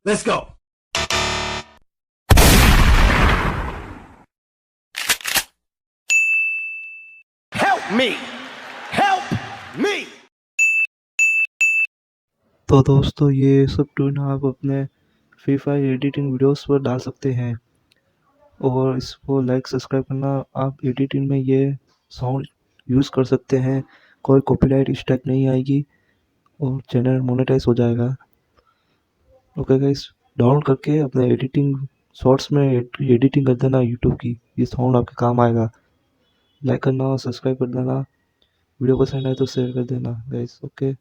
Let's go. Help me. Help me. तो दोस्तों ये सब ट्यून आप अपने फ्री फायर एडिटिंग वीडियोस पर डाल सकते हैं और इसको लाइक सब्सक्राइब करना। आप एडिटिंग में ये साउंड यूज़ कर सकते हैं, कोई कॉपीराइट स्ट्राइक नहीं आएगी और चैनल मोनेटाइज हो जाएगा। ओके गाइस, डाउनलोड करके अपने एडिटिंग शॉर्ट्स में एडिटिंग कर देना यूट्यूब की, ये साउंड आपके काम आएगा। लाइक करना और सब्सक्राइब कर देना, वीडियो पसंद आए तो शेयर कर देना गाइस। ओके।